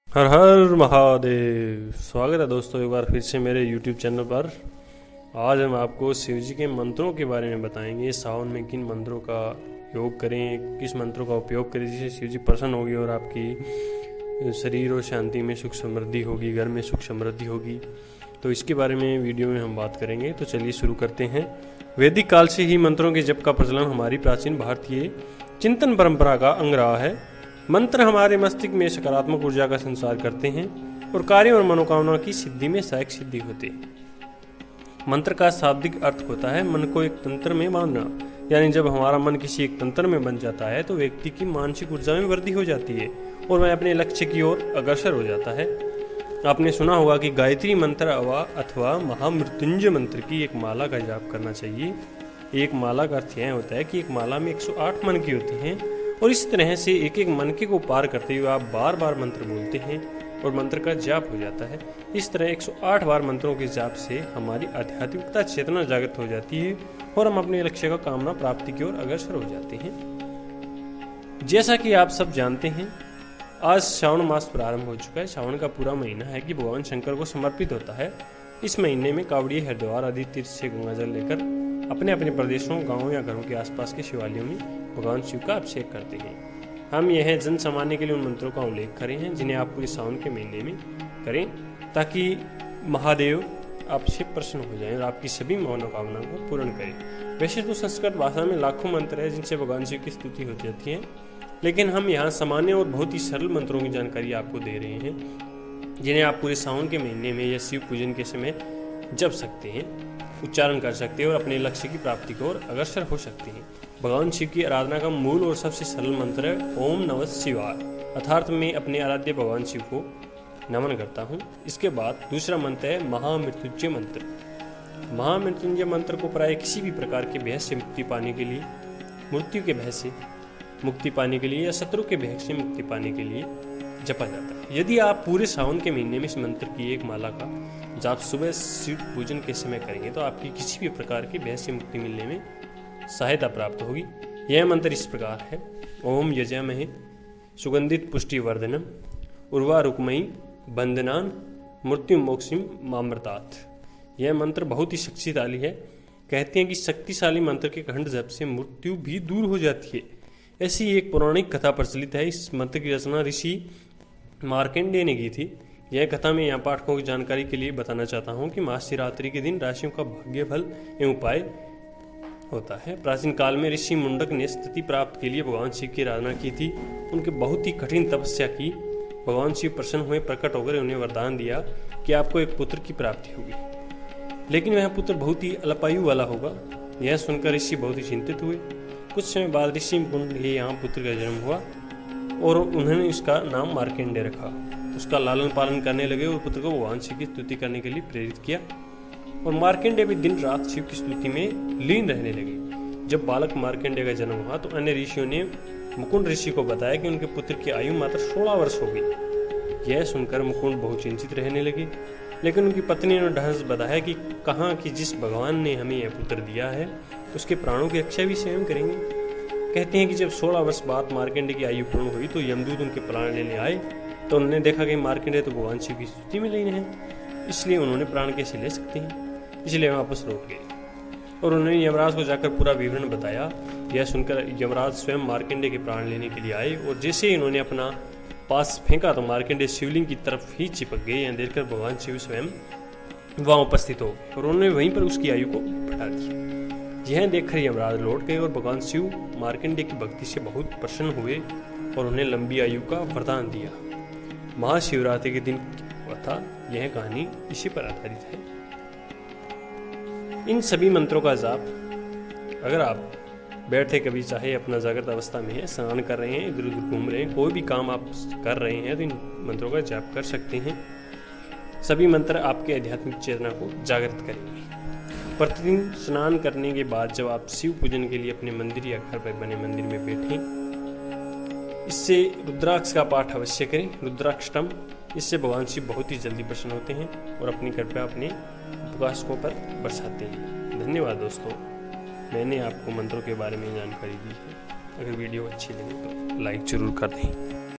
हर हर महादेव। स्वागत है दोस्तों एक बार फिर से मेरे YouTube चैनल पर। आज हम आपको शिव जी के मंत्रों के बारे में बताएंगे। सावन में किन मंत्रों का योग करें, किस मंत्रों का उपयोग करें जिससे शिव जी प्रसन्न होगी और आपकी शरीर और शांति में सुख समृद्धि होगी, घर में सुख समृद्धि होगी। तो इसके बारे में वीडियो में हम बात करेंगे। तो चलिए शुरू करते हैं। वैदिक काल से ही मंत्रों के जप का प्रचलन हमारी प्राचीन भारतीय चिंतन परंपरा का अंग रहा है। मंत्र हमारे मस्तिष्क में सकारात्मक ऊर्जा का संचार करते हैं और कार्य और मनोकामना की सिद्धि में सहायक सिद्धि होते हैं। मंत्र का शाब्दिक अर्थ होता है मन को एक तंत्र में बांधना, यानी जब हमारा मन किसी एक तंत्र में बन जाता है तो व्यक्ति की मानसिक ऊर्जा में वृद्धि हो जाती है और वह अपने लक्ष्य की ओर अग्रसर हो जाता है। आपने सुना होगा कि गायत्री मंत्र अथवा महामृत्युंजय मंत्र की एक माला का जाप करना चाहिए। एक माला का अर्थ यह होता है कि एक माला में 108 मन की होती हैं और इस तरह से एक एक मनके को पार करते हुए आप बार बार मंत्र बोलते हैं और मंत्र का जाप हो जाता है। इस तरह 108 बार मंत्रों के जाप से हमारी आध्यात्मिकता चेतना जागृत हो जाती है और हम अपने लक्ष्य का कामना प्राप्ति की ओर अग्रसर हो जाते हैं। जैसा कि आप सब जानते हैं, आज श्रावण मास प्रारंभ हो चुका है। श्रावण का पूरा महीना है कि भगवान शंकर को समर्पित होता है। इस महीने में कावड़िए हरिद्वार आदि तीर्थ से गंगा जल लेकर अपने अपने प्रदेशों, गांवों या घरों के आसपास के शिवालयों में भगवान शिव का अभिषेक करते हैं। हम यह जन सामान्य के लिए उन मंत्रों का उल्लेख करें हैं जिन्हें आप पूरे सावन के महीने में करें, ताकि महादेव आपसे प्रसन्न हो जाएं और आपकी सभी मनोकामनाओं को पूर्ण करें। वैसे तो संस्कृत भाषा में लाखों मंत्र है जिनसे भगवान शिव की स्तुति हो जाती है, लेकिन हम यहाँ सामान्य और बहुत ही सरल मंत्रों की जानकारी आपको दे रहे हैं जिन्हें आप पूरे सावन के महीने में या शिव पूजन के समय जप सकते हैं, उच्चारण कर सकते हैं और अपने लक्ष्य की प्राप्ति की ओर अग्रसर हो सकते हैं। भगवान शिव की आराधना का मूल और सबसे सरल मंत्र है ओम नमः शिवाय, अर्थात मैं अपने आराध्य भगवान शिव को नमन करता हूँ। इसके बाद दूसरा मंत्र है महामृत्युंजय मंत्र। महामृत्युंजय मंत्र को प्राय किसी भी प्रकार के भय से मुक्ति पाने के लिए, मृत्यु के भय से मुक्ति पाने के लिए या शत्रु के भय से मुक्ति पाने के लिए जपा जाता है। यदि आप पूरे सावन के महीने में इस मंत्र की एक माला का जाप सुबह शिव पूजन के समय करेंगे तो आपकी किसी भी प्रकार की भय से मुक्ति मिलने में सहायता प्राप्त होगी। यह मंत्र इस प्रकार है ओम यजामहे सुगंधित पुष्टि वर्धनम उर्वारुकमयी बंदनान मृत्यु मोक्षिम मामृतात। यह मंत्र बहुत ही शक्तिशाली है। कहते हैं कि शक्तिशाली मंत्र के खंड जप से मृत्यु भी दूर हो जाती है। ऐसी एक पौराणिक कथा प्रचलित है। इस मंत्र की रचना ऋषि मार्कंडेय ने की थी। यह कथा मैं यहाँ पाठकों की जानकारी के लिए बताना चाहता हूँ कि महाशिवरात्रि के दिन राशियों का भाग्य फल एवं उपाय होता है। प्राचीन काल में ऋषि मुंडक ने स्तुति प्राप्त के लिए भगवान शिव की आराधना की थी। उनके बहुत ही कठिन तपस्या की। भगवान शिव प्रसन्न हुए, प्रकट होकर उन्हें वरदान दिया कि आपको एक पुत्र की प्राप्ति होगी, लेकिन वह पुत्र बहुत ही अल्पायु वाला होगा। यह सुनकर ऋषि बहुत ही चिंतित हुए। कुछ समय बाद ऋषि मुकुंद के यहाँ पुत्र का जन्म हुआ और उन्होंने इसका नाम मार्कंडेय रखा। उसका लालन पालन करने लगे और पुत्र को भगवान शिव की स्तुति करने के लिए प्रेरित किया और मार्कंडेय भी दिन रात शिव की स्तुति में लीन रहने लगे। जब बालक मार्कंडेय का जन्म हुआ तो अन्य ऋषियों ने मुकुंद ऋषि को बताया कि उनके पुत्र की आयु मात्र 16 वर्ष हो गई। यह सुनकर मुकुंद बहुत चिंतित रहने लगे, लेकिन उनकी पत्नी ने ढंग बताया कि कहा कि जिस भगवान ने हमें यह पुत्र दिया है उसके प्राणों की रक्षा भी स्वयं करेंगे। कहते हैं कि जब 16 वर्ष बाद मार्कंडेय की आयु पूर्ण हुई तो यमदूत उनके प्राण लेने आए तो उन्होंने देखा कि मार्कंडेय तो भगवान शिव की स्तुति में लीन है, इसलिए उन्होंने प्राण कैसे ले सकते हैं, इसलिए वापस लौट गए और उन्होंने यमराज को जाकर पूरा विवरण बताया। यह सुनकर यमराज स्वयं मार्कंडेय के प्राण लेने के लिए आए और जैसे ही उन्होंने अपना पास फेंका तो मार्कंडेय शिवलिंग की तरफ ही चिपक गए। यह देखकर भगवान शिव स्वयं वहां उपस्थित हो गए और उन्होंने वहीं पर उसकी आयु को बढ़ा दिया। यह देखकर यमराज लौट गए और भगवान शिव मार्कंडेय की भक्ति से बहुत प्रसन्न हुए और उन्हें लंबी आयु का वरदान दिया। महाशिवरात्रि के दिन कथा, यह कहानी इसी पर आधारित है। इन सभी मंत्रों का जाप अगर आप बैठे कभी चाहे अपना जागृत अवस्था में है, स्नान कर रहे हैं, इधर उधर घूम रहे हैं, कोई भी काम आप कर रहे हैं तो इन मंत्रों का जाप कर सकते हैं। सभी मंत्र आपके आध्यात्मिक चेतना को जागृत करेंगे। प्रतिदिन स्नान करने के बाद जब आप शिव पूजन के लिए अपने मंदिर या घर पर बने मंदिर में बैठें, इससे रुद्राक्ष का पाठ अवश्य करें, रुद्राक्षटम। इससे भगवान शिव बहुत ही जल्दी प्रसन्न होते हैं और अपनी कृपा अपने उपासकों पर बरसाते हैं। धन्यवाद दोस्तों, मैंने आपको मंत्रों के बारे में जानकारी दी है। अगर वीडियो अच्छी लगे तो लाइक जरूर कर दें।